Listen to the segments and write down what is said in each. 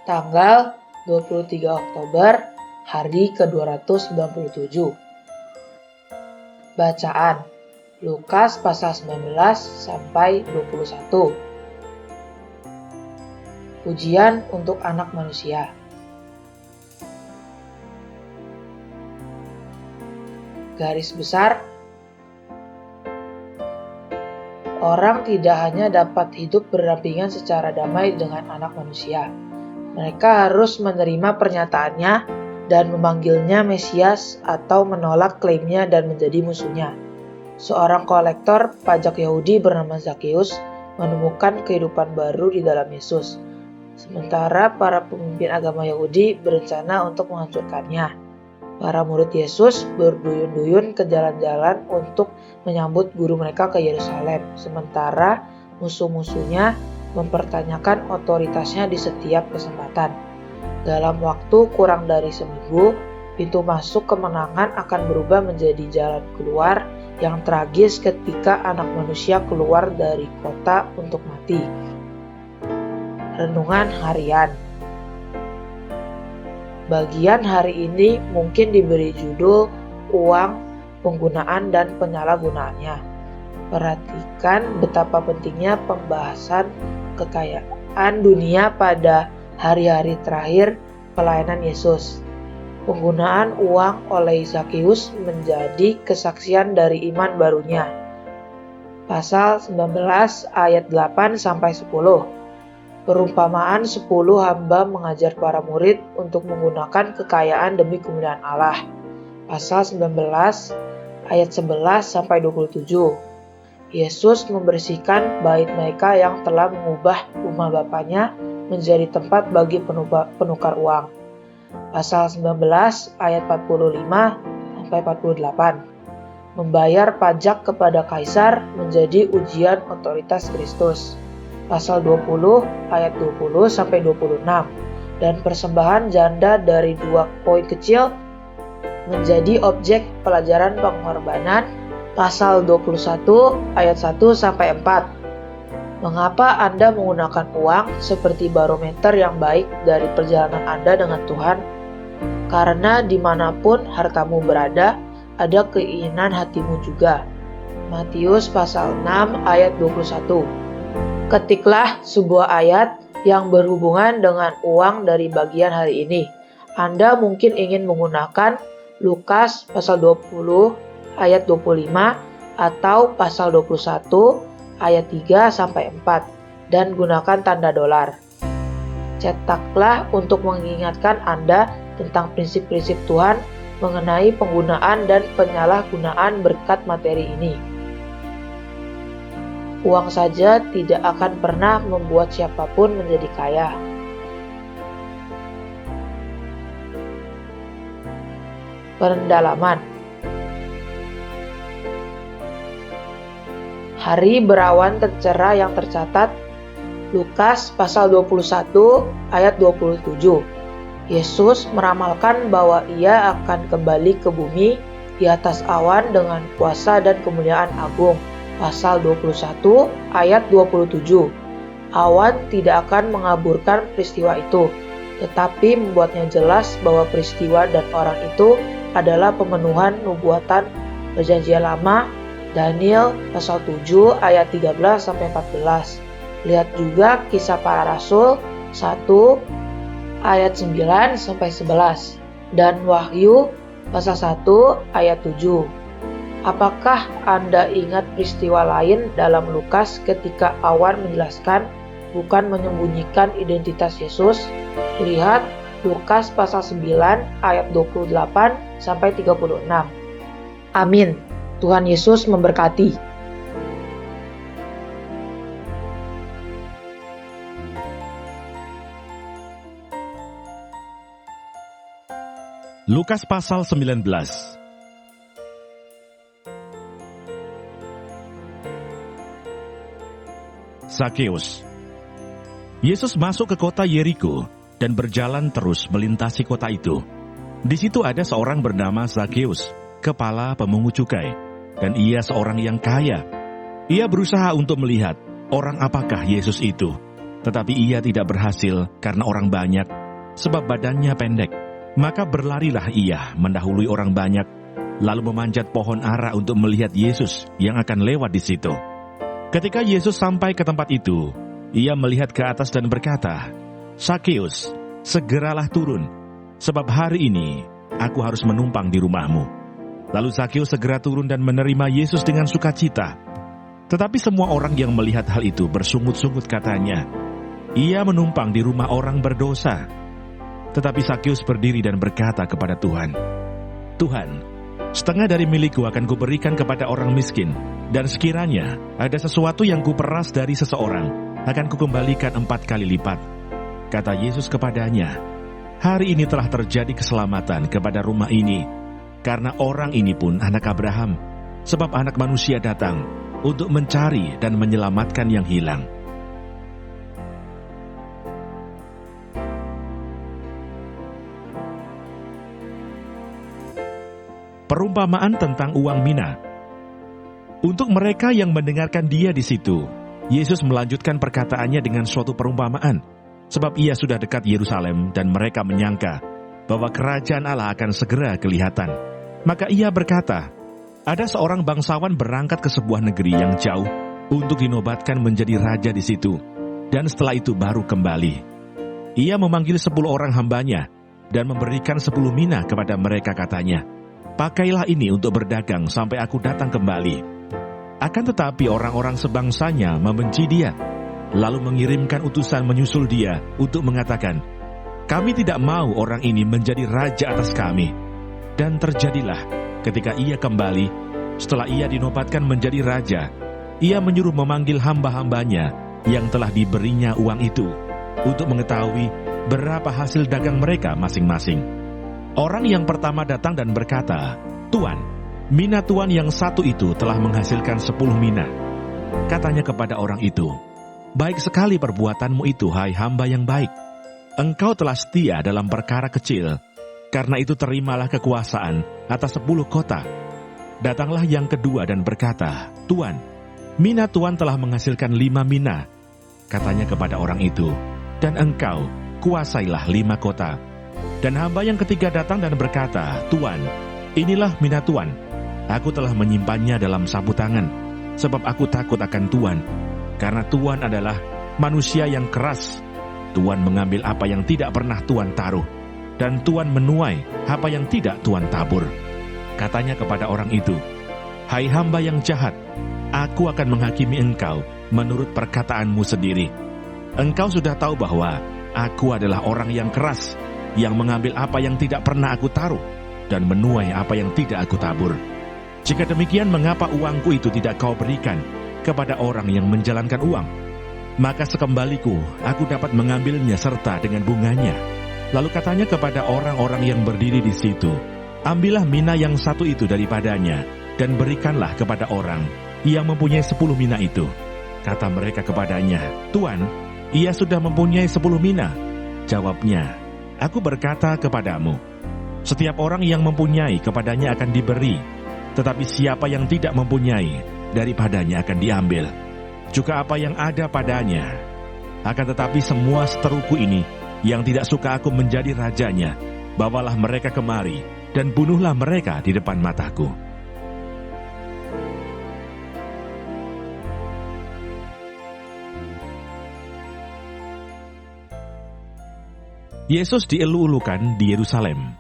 tanggal 23 Oktober, hari ke-297. Bacaan Lukas pasal 19 sampai 21. Pujian untuk anak manusia. Garis besar, orang tidak hanya dapat hidup berdampingan secara damai dengan anak manusia. Mereka harus menerima pernyataannya dan memanggilnya Mesias atau menolak klaimnya dan menjadi musuhnya. Seorang kolektor pajak Yahudi bernama Zakheus menemukan kehidupan baru di dalam Yesus, sementara para pemimpin agama Yahudi berencana untuk menghancurkannya. Para murid Yesus berduyun-duyun ke jalan-jalan untuk menyambut guru mereka ke Yerusalem, sementara musuh-musuhnya mempertanyakan otoritasnya di setiap kesempatan. Dalam waktu kurang dari seminggu, pintu masuk kemenangan akan berubah menjadi jalan keluar yang tragis ketika anak manusia keluar dari kota untuk mati. Renungan harian. Bagian hari ini mungkin diberi judul uang, penggunaan dan penyalahgunaannya. Perhatikan betapa pentingnya pembahasan kekayaan dunia pada hari-hari terakhir pelayanan Yesus. Penggunaan uang oleh Zakheus menjadi kesaksian dari iman barunya. Pasal 19 ayat 8 sampai 10. Perumpamaan 10 hamba mengajar para murid untuk menggunakan kekayaan demi kemuliaan Allah. Pasal 19 ayat 11 sampai 27. Yesus membersihkan bait mereka yang telah mengubah rumah Bapanya menjadi tempat bagi penukar uang. Pasal 19 ayat 45 sampai 48. Membayar pajak kepada kaisar menjadi ujian otoritas Kristus. Pasal 20 ayat 20 sampai 26. Dan persembahan janda dari 2 koin kecil menjadi objek pelajaran pengorbanan. Pasal 21 ayat 1 sampai 4. Mengapa Anda menggunakan uang seperti barometer yang baik dari perjalanan Anda dengan Tuhan? Karena dimanapun hartamu berada, ada keinginan hatimu juga. Matius pasal 6 ayat 21. Ketiklah sebuah ayat yang berhubungan dengan uang dari bagian hari ini. Anda mungkin ingin menggunakan Lukas pasal 20 ayat 25 atau pasal 21 ayat 3 sampai 4 dan gunakan tanda dolar. Cetaklah untuk mengingatkan Anda tentang prinsip-prinsip Tuhan mengenai penggunaan dan penyalahgunaan berkat materi ini. Uang saja tidak akan pernah membuat siapapun menjadi kaya. Pendalaman. Hari berawan tercerah yang tercatat Lukas pasal 21 ayat 27. Yesus meramalkan bahwa ia akan kembali ke bumi di atas awan dengan kuasa dan kemuliaan agung. Pasal 21 ayat 27. Awan tidak akan mengaburkan peristiwa itu, tetapi membuatnya jelas bahwa peristiwa dan orang itu adalah pemenuhan nubuatan Perjanjian Lama. Daniel pasal 7 ayat 13 sampai 14. Lihat juga Kisah Para Rasul 1 ayat 9 sampai 11 dan Wahyu pasal 1 ayat 7. Apakah Anda ingat peristiwa lain dalam Lukas ketika awan menjelaskan, bukan menyembunyikan identitas Yesus? Lihat Lukas pasal 9 ayat 28 sampai 36. Amin. Tuhan Yesus memberkati. Lukas pasal 19. Zakheus. Yesus masuk ke kota Yeriko dan berjalan terus melintasi kota itu. Di situ ada seorang bernama Zakheus, kepala pemungut cukai, dan ia seorang yang kaya. Ia berusaha untuk melihat orang apakah Yesus itu, tetapi ia tidak berhasil karena orang banyak sebab badannya pendek. Maka berlarilah ia mendahului orang banyak, lalu memanjat pohon ara untuk melihat Yesus yang akan lewat di situ. Ketika Yesus sampai ke tempat itu, ia melihat ke atas dan berkata, "Sakeus, segeralah turun, sebab hari ini aku harus menumpang di rumahmu." Lalu Sakeus segera turun dan menerima Yesus dengan sukacita. Tetapi semua orang yang melihat hal itu bersungut-sungut katanya, "Ia menumpang di rumah orang berdosa." Tetapi Sakeus berdiri dan berkata kepada Tuhan, "Tuhan, setengah dari milikku akan kuberikan kepada orang miskin, dan sekiranya ada sesuatu yang kuperas dari seseorang, akan kukembalikan 4 kali lipat." Kata Yesus kepadanya, "Hari ini telah terjadi keselamatan kepada rumah ini, karena orang ini pun anak Abraham, sebab Anak Manusia datang untuk mencari dan menyelamatkan yang hilang." Perumpamaan tentang uang mina. Untuk mereka yang mendengarkan dia di situ, Yesus melanjutkan perkataannya dengan suatu perumpamaan, sebab ia sudah dekat Yerusalem dan mereka menyangka bahwa kerajaan Allah akan segera kelihatan. Maka ia berkata, ada seorang bangsawan berangkat ke sebuah negeri yang jauh untuk dinobatkan menjadi raja di situ, dan setelah itu baru kembali. Ia memanggil 10 orang hambanya dan memberikan 10 mina kepada mereka, katanya, "Pakailah ini untuk berdagang sampai aku datang kembali." Akan tetapi orang-orang sebangsanya membenci dia, lalu mengirimkan utusan menyusul dia untuk mengatakan, "Kami tidak mau orang ini menjadi raja atas kami." Dan terjadilah ketika ia kembali, setelah ia dinobatkan menjadi raja, ia menyuruh memanggil hamba-hambanya yang telah diberinya uang itu, untuk mengetahui berapa hasil dagang mereka masing-masing. Orang yang pertama datang dan berkata, "Tuan, mina tuan yang satu itu telah menghasilkan 10 mina." Katanya kepada orang itu, "Baik sekali perbuatanmu itu, hai hamba yang baik. Engkau telah setia dalam perkara kecil, karena itu terimalah kekuasaan atas 10 kota." Datanglah yang kedua dan berkata, "Tuan, mina tuan telah menghasilkan 5 mina." Katanya kepada orang itu, "Dan engkau kuasailah 5 kota." Dan hamba yang ketiga datang dan berkata, "Tuan, inilah mina tuan. Aku telah menyimpannya dalam sapu tangan, sebab aku takut akan tuan, karena tuan adalah manusia yang keras. Tuan mengambil apa yang tidak pernah tuan taruh, dan tuan menuai apa yang tidak tuan tabur." Katanya kepada orang itu, "Hai hamba yang jahat, aku akan menghakimi engkau menurut perkataanmu sendiri. Engkau sudah tahu bahwa aku adalah orang yang keras, yang mengambil apa yang tidak pernah aku taruh, dan menuai apa yang tidak aku tabur. Jika demikian, mengapa uangku itu tidak kau berikan kepada orang yang menjalankan uang? Maka sekembaliku, aku dapat mengambilnya serta dengan bunganya." Lalu katanya kepada orang-orang yang berdiri di situ, "Ambillah mina yang satu itu daripadanya, dan berikanlah kepada orang yang mempunyai 10 mina itu." Kata mereka kepadanya, "Tuan, ia sudah mempunyai 10 mina." Jawabnya, "Aku berkata kepadamu, setiap orang yang mempunyai kepadanya akan diberi, tetapi siapa yang tidak mempunyai, daripadanya akan diambil juga apa yang ada padanya. Akan tetapi semua seteruku ini yang tidak suka aku menjadi rajanya, bawalah mereka kemari dan bunuhlah mereka di depan mataku." Yesus dielu-elukan di Yerusalem.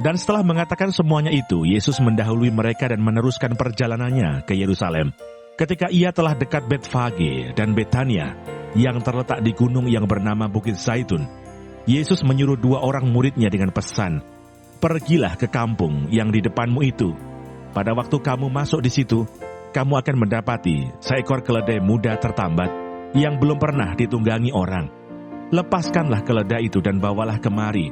Dan setelah mengatakan semuanya itu, Yesus mendahului mereka dan meneruskan perjalanannya ke Yerusalem. Ketika ia telah dekat Betfage dan Betania, yang terletak di gunung yang bernama Bukit Zaitun, Yesus menyuruh 2 orang muridnya dengan pesan, "Pergilah ke kampung yang di depanmu itu. Pada waktu kamu masuk di situ, kamu akan mendapati seekor keledai muda tertambat yang belum pernah ditunggangi orang. Lepaskanlah keledai itu dan bawalah kemari.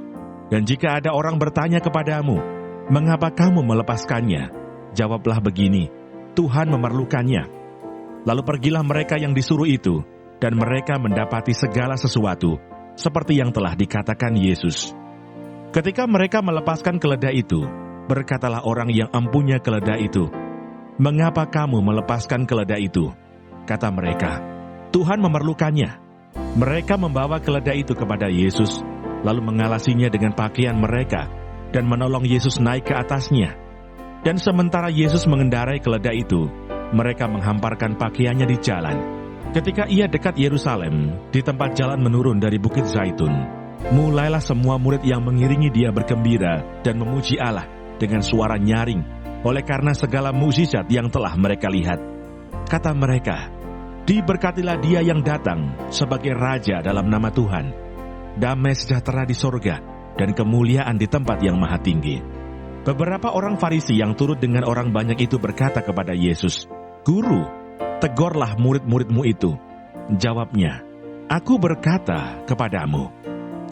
Dan jika ada orang bertanya kepadamu, 'Mengapa kamu melepaskannya?' jawablah begini, 'Tuhan memerlukannya.'" Lalu pergilah mereka yang disuruh itu, dan mereka mendapati segala sesuatu seperti yang telah dikatakan Yesus. Ketika mereka melepaskan keledai itu, berkatalah orang yang empunya keledai itu, "Mengapa kamu melepaskan keledai itu?" Kata mereka, "Tuhan memerlukannya." Mereka membawa keledai itu kepada Yesus, lalu mengalasinya dengan pakaian mereka, dan menolong Yesus naik ke atasnya. Dan sementara Yesus mengendarai keledai itu, mereka menghamparkan pakaiannya di jalan. Ketika ia dekat Yerusalem, di tempat jalan menurun dari Bukit Zaitun, mulailah semua murid yang mengiringi dia bergembira dan memuji Allah dengan suara nyaring, oleh karena segala mukjizat yang telah mereka lihat. Kata mereka, "Diberkatilah dia yang datang sebagai Raja dalam nama Tuhan. Damai sejahtera di sorga dan kemuliaan di tempat yang maha tinggi." Beberapa orang Farisi yang turut dengan orang banyak itu berkata kepada Yesus, "Guru, tegurlah murid-muridmu itu." Jawabnya, "Aku berkata kepadamu,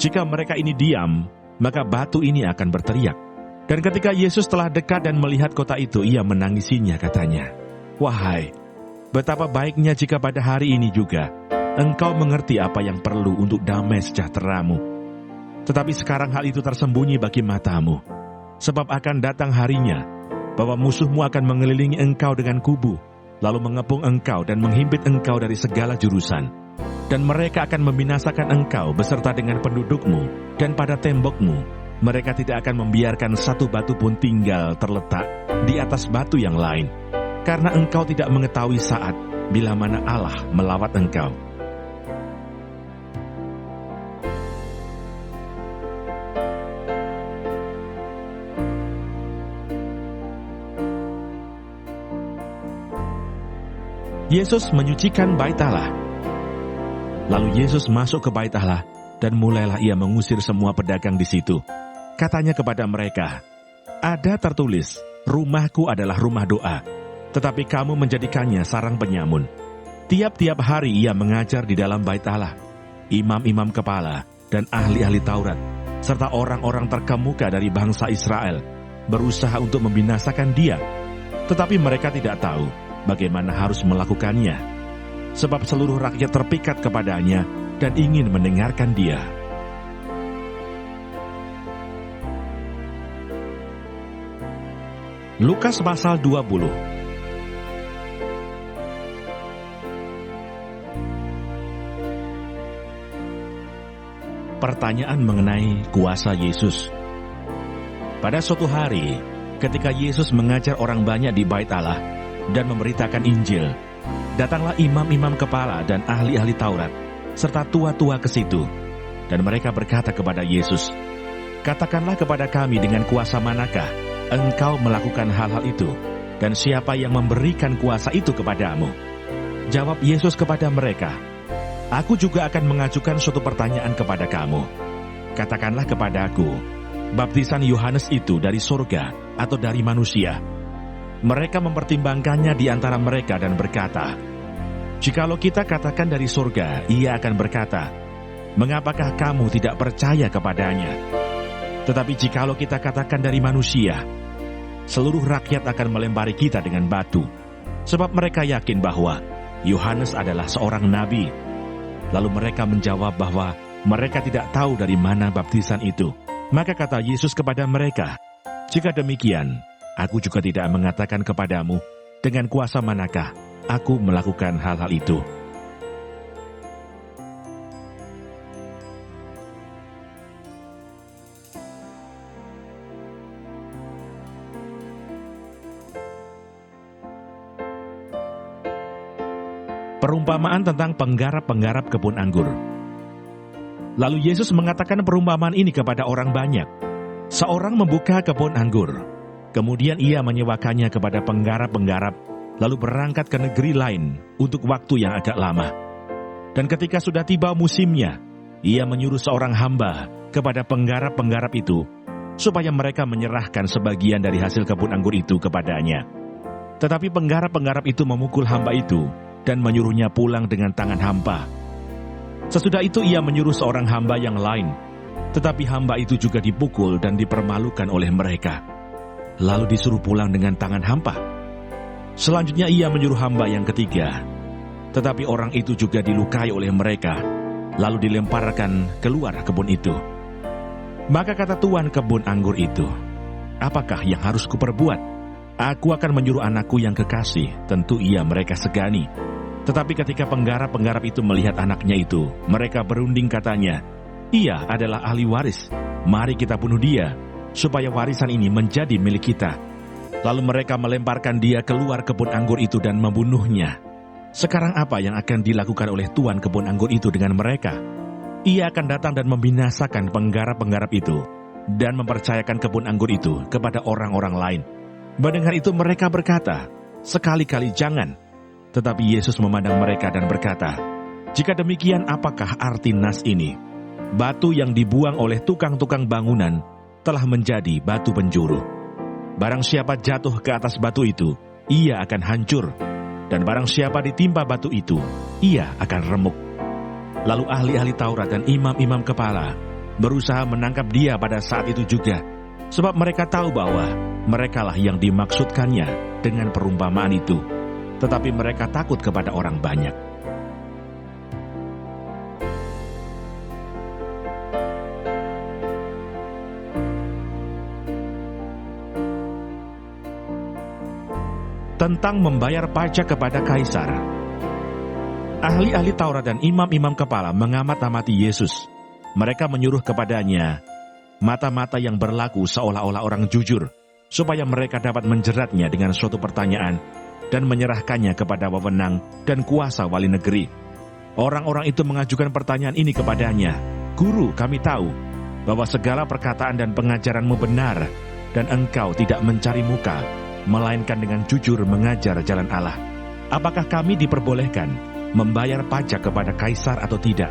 jika mereka ini diam, maka batu ini akan berteriak." Dan ketika Yesus telah dekat dan melihat kota itu, ia menangisinya, katanya, "Wahai, betapa baiknya jika pada hari ini juga engkau mengerti apa yang perlu untuk damai sejahteramu. Tetapi sekarang hal itu tersembunyi bagi matamu. Sebab akan datang harinya bahwa musuhmu akan mengelilingi engkau dengan kubu, lalu mengepung engkau dan menghimpit engkau dari segala jurusan. Dan mereka akan membinasakan engkau beserta dengan pendudukmu, dan pada tembokmu mereka tidak akan membiarkan satu batu pun tinggal terletak di atas batu yang lain, karena engkau tidak mengetahui saat bila mana Allah melawat engkau." Yesus menyucikan bait Allah. Lalu Yesus masuk ke bait Allah, dan mulailah ia mengusir semua pedagang di situ. Katanya kepada mereka, "Ada tertulis, rumahku adalah rumah doa, tetapi kamu menjadikannya sarang penyamun." Tiap-tiap hari ia mengajar di dalam bait Allah. Imam-imam kepala dan ahli-ahli Taurat, serta orang-orang terkemuka dari bangsa Israel, berusaha untuk membinasakan dia. Tetapi mereka tidak tahu bagaimana harus melakukannya, sebab seluruh rakyat terpikat kepadanya dan ingin mendengarkan dia. Lukas pasal 20. Pertanyaan mengenai kuasa Yesus. Pada suatu hari, ketika Yesus mengajar orang banyak di bait Allah dan memberitakan Injil, datanglah imam-imam kepala dan ahli-ahli Taurat, serta tua-tua ke situ. Dan mereka berkata kepada Yesus, "Katakanlah kepada kami dengan kuasa manakah engkau melakukan hal-hal itu, dan siapa yang memberikan kuasa itu kepadamu?" Jawab Yesus kepada mereka, "Aku juga akan mengajukan suatu pertanyaan kepada kamu. Katakanlah kepadaku, baptisan Yohanes itu dari surga atau dari manusia?" Mereka mempertimbangkannya di antara mereka dan berkata, "Jikalau kita katakan dari surga," ia akan berkata, "Mengapakah kamu tidak percaya kepadanya? Tetapi jikalau kita katakan dari manusia, seluruh rakyat akan melempari kita dengan batu, sebab mereka yakin bahwa Yohanes adalah seorang nabi." Lalu mereka menjawab bahwa mereka tidak tahu dari mana baptisan itu. Maka kata Yesus kepada mereka, "Jika demikian, aku juga tidak mengatakan kepadamu dengan kuasa manakah aku melakukan hal-hal itu." Perumpamaan tentang penggarap-penggarap kebun anggur. Lalu Yesus mengatakan perumpamaan ini kepada orang banyak. Seorang membuka kebun anggur. Kemudian ia menyewakannya kepada penggarap-penggarap, lalu berangkat ke negeri lain untuk waktu yang agak lama. Dan ketika sudah tiba musimnya, ia menyuruh seorang hamba kepada penggarap-penggarap itu, supaya mereka menyerahkan sebagian dari hasil kebun anggur itu kepadanya. Tetapi penggarap-penggarap itu memukul hamba itu, dan menyuruhnya pulang dengan tangan hampa. Sesudah itu ia menyuruh seorang hamba yang lain, tetapi hamba itu juga dipukul dan dipermalukan oleh mereka, lalu disuruh pulang dengan tangan hampa. Selanjutnya ia menyuruh hamba yang ketiga, tetapi orang itu juga dilukai oleh mereka, lalu dilemparkan keluar kebun itu. Maka kata tuan kebun anggur itu, "Apakah yang harus kuperbuat? Aku akan menyuruh anakku yang kekasih." Tentu ia mereka segani. Tetapi ketika penggarap-penggarap itu melihat anaknya itu, mereka berunding, katanya, Ia adalah ahli waris. Mari kita bunuh dia, supaya warisan ini menjadi milik kita." Lalu mereka melemparkan dia keluar kebun anggur itu dan membunuhnya. Sekarang apa yang akan dilakukan oleh tuan kebun anggur itu dengan mereka? Ia akan datang dan membinasakan penggarap-penggarap itu dan mempercayakan kebun anggur itu kepada orang-orang lain. Mendengar itu mereka berkata, "Sekali-kali jangan." Tetapi Yesus memandang mereka dan berkata, "Jika demikian, apakah arti nas ini? Batu yang dibuang oleh tukang-tukang bangunan telah menjadi batu penjuru. Barang siapa jatuh ke atas batu itu, ia akan hancur. Dan barang siapa ditimpa batu itu, ia akan remuk." Lalu ahli-ahli Taurat dan imam-imam kepala berusaha menangkap dia pada saat itu juga, sebab mereka tahu bahwa merekalah yang dimaksudkannya dengan perumpamaan itu. Tetapi mereka takut kepada orang banyak. Tentang membayar pajak kepada kaisar. Ahli-ahli Taurat dan imam-imam kepala mengamat-amati Yesus. Mereka menyuruh kepadanya mata-mata yang berlaku seolah-olah orang jujur, supaya mereka dapat menjeratnya dengan suatu pertanyaan dan menyerahkannya kepada wewenang dan kuasa wali negeri. Orang-orang itu mengajukan pertanyaan ini kepadanya, "Guru, kami tahu bahwa segala perkataan dan pengajaranmu benar, dan engkau tidak mencari muka, melainkan dengan jujur mengajar jalan Allah. Apakah kami diperbolehkan membayar pajak kepada kaisar atau tidak?"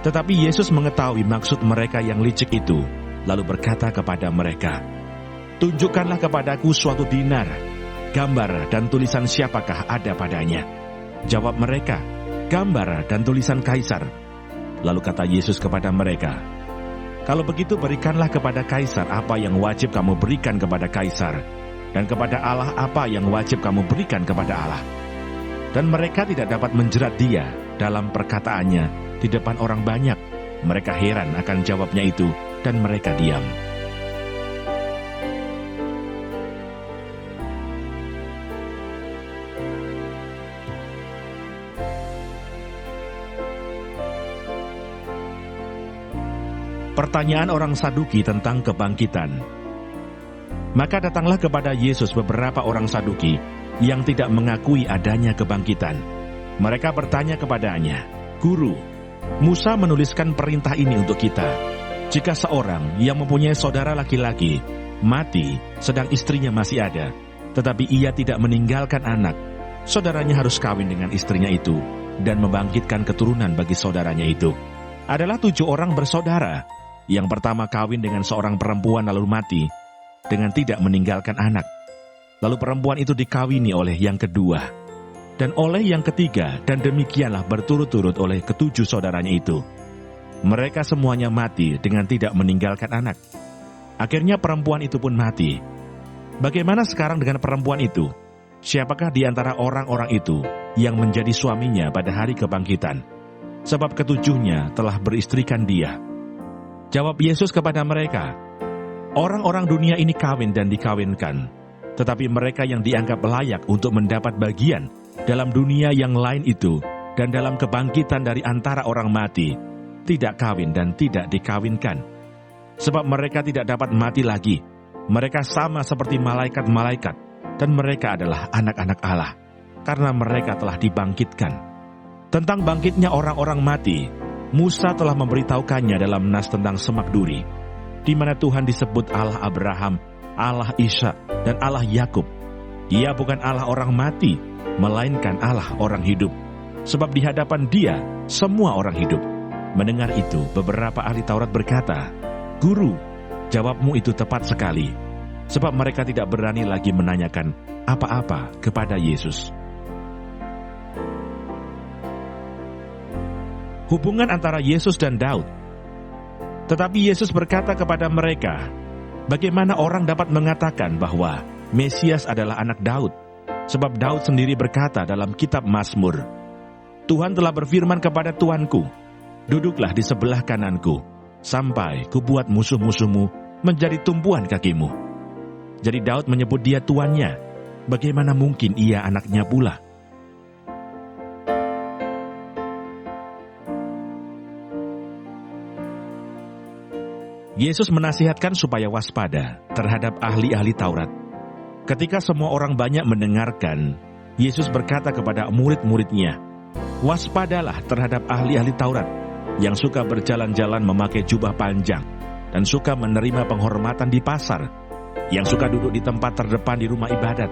Tetapi Yesus mengetahui maksud mereka yang licik itu, lalu berkata kepada mereka, "Tunjukkanlah kepadaku suatu dinar, gambar dan tulisan siapakah ada padanya?" Jawab mereka, "Gambar dan tulisan kaisar." Lalu kata Yesus kepada mereka, "Kalau begitu berikanlah kepada kaisar apa yang wajib kamu berikan kepada kaisar, dan kepada Allah apa yang wajib kamu berikan kepada Allah." Dan mereka tidak dapat menjerat dia dalam perkataannya di depan orang banyak. Mereka heran akan jawabnya itu, dan mereka diam. Pertanyaan orang Saduki tentang kebangkitan. Maka datanglah kepada Yesus beberapa orang Saduki yang tidak mengakui adanya kebangkitan. Mereka bertanya kepadanya, "Guru, Musa menuliskan perintah ini untuk kita. Jika seorang yang mempunyai saudara laki-laki mati sedang istrinya masih ada, tetapi ia tidak meninggalkan anak, saudaranya harus kawin dengan istrinya itu dan membangkitkan keturunan bagi saudaranya itu. Adalah 7 orang bersaudara. Yang pertama kawin dengan seorang perempuan lalu mati dengan tidak meninggalkan anak. Lalu perempuan itu dikawini oleh yang kedua, dan oleh yang ketiga, dan demikianlah berturut-turut oleh ke-7 saudaranya itu. Mereka semuanya mati dengan tidak meninggalkan anak. Akhirnya perempuan itu pun mati. Bagaimana sekarang dengan perempuan itu? Siapakah di antara orang-orang itu yang menjadi suaminya pada hari kebangkitan? Sebab ke-7-nya telah beristrikan dia." Jawab Yesus kepada mereka, "Orang-orang dunia ini kawin dan dikawinkan, tetapi mereka yang dianggap layak untuk mendapat bagian dalam dunia yang lain itu dan dalam kebangkitan dari antara orang mati, tidak kawin dan tidak dikawinkan. Sebab mereka tidak dapat mati lagi. Mereka sama seperti malaikat-malaikat, dan mereka adalah anak-anak Allah, karena mereka telah dibangkitkan. Tentang bangkitnya orang-orang mati, Musa telah memberitahukannya dalam nas tentang semak duri, di mana Tuhan disebut Allah Abraham, Allah Ishak, dan Allah Yakub. Dia bukan Allah orang mati, melainkan Allah orang hidup. Sebab di hadapan Dia semua orang hidup." Mendengar itu, beberapa ahli Taurat berkata, "Guru, jawabmu itu tepat sekali." Sebab mereka tidak berani lagi menanyakan apa-apa kepada Yesus. Hubungan antara Yesus dan Daud. Tetapi Yesus berkata kepada mereka, "Bagaimana orang dapat mengatakan bahwa Mesias adalah anak Daud? Sebab Daud sendiri berkata dalam kitab Mazmur, 'Tuhan telah berfirman kepada Tuanku, duduklah di sebelah kananku, sampai kubuat musuh-musuhmu menjadi tumpuan kakimu.' Jadi Daud menyebut dia tuannya. Bagaimana mungkin ia anaknya pula?" Yesus menasihatkan supaya waspada terhadap ahli-ahli Taurat. Ketika semua orang banyak mendengarkan, Yesus berkata kepada murid-muridnya, "Waspadalah terhadap ahli-ahli Taurat yang suka berjalan-jalan memakai jubah panjang dan suka menerima penghormatan di pasar, yang suka duduk di tempat terdepan di rumah ibadat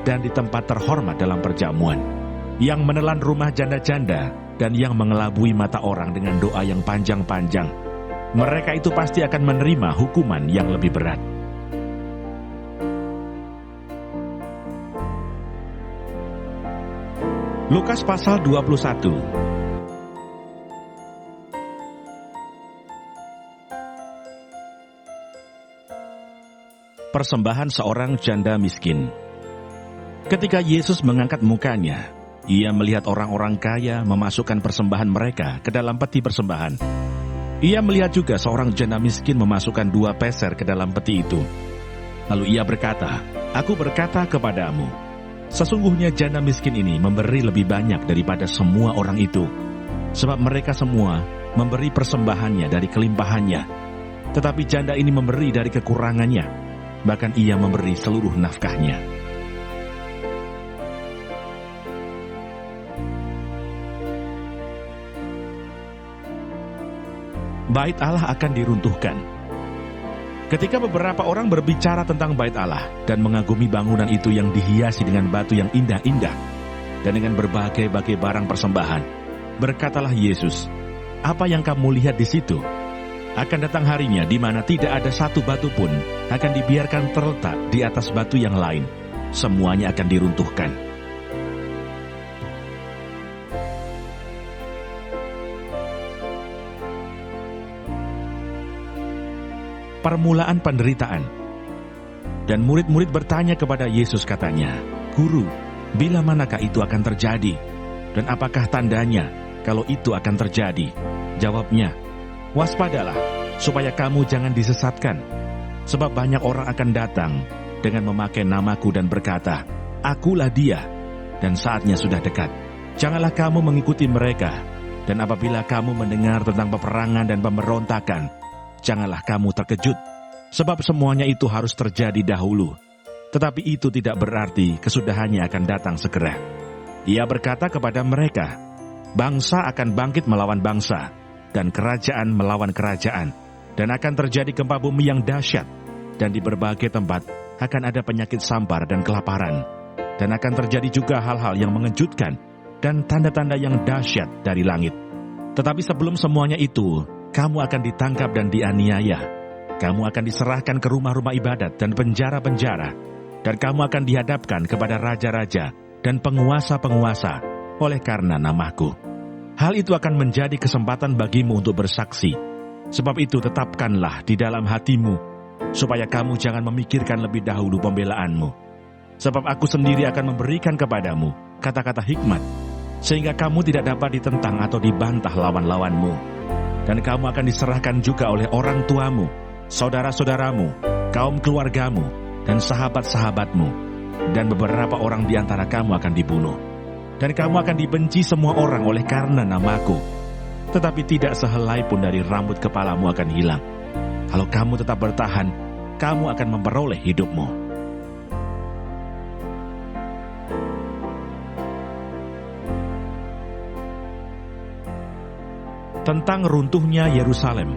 dan di tempat terhormat dalam perjamuan, yang menelan rumah janda-janda dan yang mengelabui mata orang dengan doa yang panjang-panjang. Mereka itu pasti akan menerima hukuman yang lebih berat." Lukas pasal 21. Persembahan seorang janda miskin. Ketika Yesus mengangkat mukanya, Ia melihat orang-orang kaya memasukkan persembahan mereka ke dalam peti persembahan. Ia melihat juga seorang janda miskin memasukkan 2 peser ke dalam peti itu. Lalu Ia berkata, "Aku berkata kepadamu, sesungguhnya janda miskin ini memberi lebih banyak daripada semua orang itu. Sebab mereka semua memberi persembahannya dari kelimpahannya. Tetapi janda ini memberi dari kekurangannya, bahkan ia memberi seluruh nafkahnya." Bait Allah akan diruntuhkan. Ketika beberapa orang berbicara tentang bait Allah dan mengagumi bangunan itu yang dihiasi dengan batu yang indah-indah dan dengan berbagai-bagai barang persembahan, berkatalah Yesus, "Apa yang kamu lihat di situ? Akan datang harinya di mana tidak ada satu batu pun akan dibiarkan terletak di atas batu yang lain. Semuanya akan diruntuhkan." Permulaan penderitaan. Dan murid-murid bertanya kepada Yesus, katanya, "Guru, bila manakah itu akan terjadi? Dan apakah tandanya kalau itu akan terjadi?" Jawabnya, "Waspadalah, supaya kamu jangan disesatkan. Sebab banyak orang akan datang dengan memakai namaku dan berkata, 'Akulah dia,' dan saatnya sudah dekat. Janganlah kamu mengikuti mereka. Dan apabila kamu mendengar tentang peperangan dan pemberontakan, janganlah kamu terkejut, sebab semuanya itu harus terjadi dahulu. Tetapi itu tidak berarti kesudahannya akan datang segera." Ia berkata kepada mereka, "Bangsa akan bangkit melawan bangsa, dan kerajaan melawan kerajaan, dan akan terjadi gempa bumi yang dahsyat, dan di berbagai tempat akan ada penyakit sampar dan kelaparan, dan akan terjadi juga hal-hal yang mengejutkan dan tanda-tanda yang dahsyat dari langit. Tetapi sebelum semuanya itu, kamu akan ditangkap dan dianiaya. Kamu akan diserahkan ke rumah-rumah ibadat dan penjara-penjara, dan kamu akan dihadapkan kepada raja-raja dan penguasa-penguasa oleh karena namaku. Hal itu akan menjadi kesempatan bagimu untuk bersaksi. Sebab itu tetapkanlah di dalam hatimu, supaya kamu jangan memikirkan lebih dahulu pembelaanmu. Sebab aku sendiri akan memberikan kepadamu kata-kata hikmat, sehingga kamu tidak dapat ditentang atau dibantah lawan-lawanmu. Dan kamu akan diserahkan juga oleh orang tuamu, saudara-saudaramu, kaum keluargamu, dan sahabat-sahabatmu. Dan beberapa orang di antara kamu akan dibunuh. Dan kamu akan dibenci semua orang oleh karena namaku. Tetapi tidak sehelai pun dari rambut kepalamu akan hilang. Kalau kamu tetap bertahan, kamu akan memperoleh hidupmu." Tentang runtuhnya Yerusalem.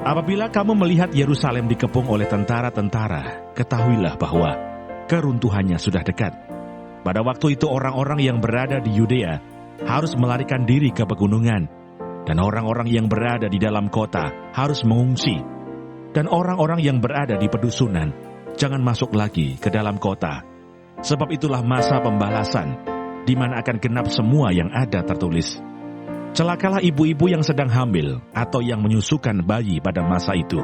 Apabila kamu melihat Yerusalem dikepung oleh tentara-tentara, ketahuilah bahwa keruntuhannya sudah dekat. Pada waktu itu orang-orang yang berada di Yudea harus melarikan diri ke pegunungan, dan orang-orang yang berada di dalam kota harus mengungsi, dan orang-orang yang berada di pedusunan jangan masuk lagi ke dalam kota. Sebab itulah masa pembalasan, di mana akan genap semua yang ada tertulis. Celakalah ibu-ibu yang sedang hamil atau yang menyusukan bayi pada masa itu.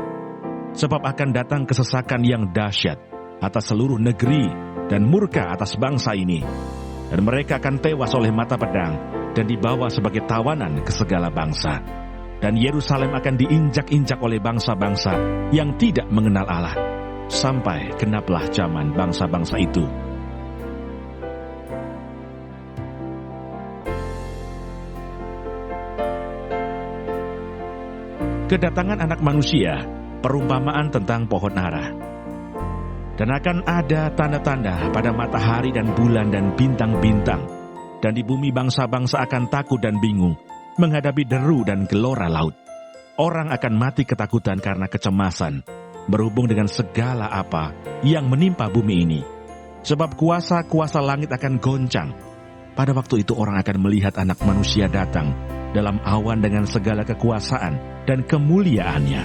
Sebab akan datang kesesakan yang dahsyat atas seluruh negeri dan murka atas bangsa ini. Dan mereka akan tewas oleh mata pedang dan dibawa sebagai tawanan ke segala bangsa. Dan Yerusalem akan diinjak-injak oleh bangsa-bangsa yang tidak mengenal Allah, sampai genaplah zaman bangsa-bangsa itu. kedatangan Anak Manusia, perumpamaan tentang pohon ara. Dan akan ada tanda-tanda pada matahari dan bulan dan bintang-bintang, dan di bumi bangsa-bangsa akan takut dan bingung menghadapi deru dan gelora laut. Orang akan mati ketakutan karena kecemasan, berhubung dengan segala apa yang menimpa bumi ini. Sebab kuasa-kuasa langit akan goncang. Pada waktu itu orang akan melihat Anak Manusia datang dalam awan dengan segala kekuasaan dan kemuliaannya.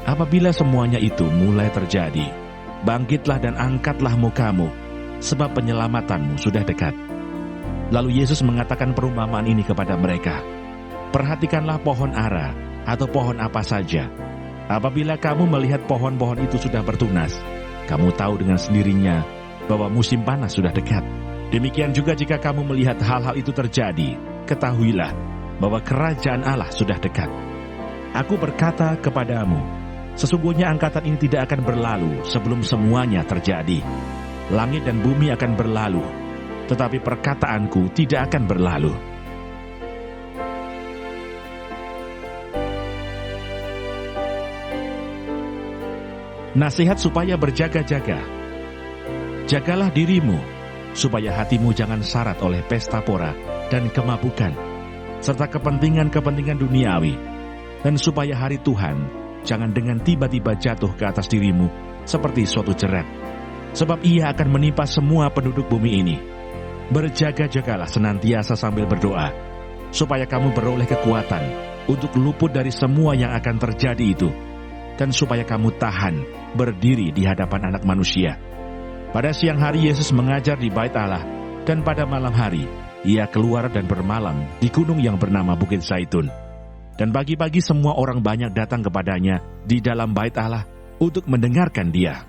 Apabila semuanya itu mulai terjadi, bangkitlah dan angkatlah mukamu, sebab penyelamatanmu sudah dekat. Lalu Yesus mengatakan perumpamaan ini kepada mereka. Perhatikanlah pohon ara atau pohon apa saja. Apabila kamu melihat pohon-pohon itu sudah bertunas, kamu tahu dengan sendirinya bahwa musim panas sudah dekat. Demikian juga jika kamu melihat hal-hal itu terjadi, ketahuilah bahwa kerajaan Allah sudah dekat. Aku berkata kepadamu, sesungguhnya angkatan ini tidak akan berlalu sebelum semuanya terjadi. Langit dan bumi akan berlalu, tetapi perkataanku tidak akan berlalu. Nasihat supaya berjaga-jaga. Jagalah dirimu, supaya hatimu jangan syarat oleh pesta pora dan kemabukan, serta kepentingan-kepentingan duniawi, dan supaya hari Tuhan jangan dengan tiba-tiba jatuh ke atas dirimu seperti suatu jeret, sebab ia akan menimpa semua penduduk bumi ini. Berjaga-jagalah senantiasa sambil berdoa, supaya kamu beroleh kekuatan untuk luput dari semua yang akan terjadi itu, dan supaya kamu tahan berdiri di hadapan Anak Manusia. Pada siang hari Yesus mengajar di Bait Allah, dan pada malam hari ia keluar dan bermalam di gunung yang bernama Bukit Zaitun. Dan pagi-pagi semua orang banyak datang kepadanya di dalam Bait Allah untuk mendengarkan dia.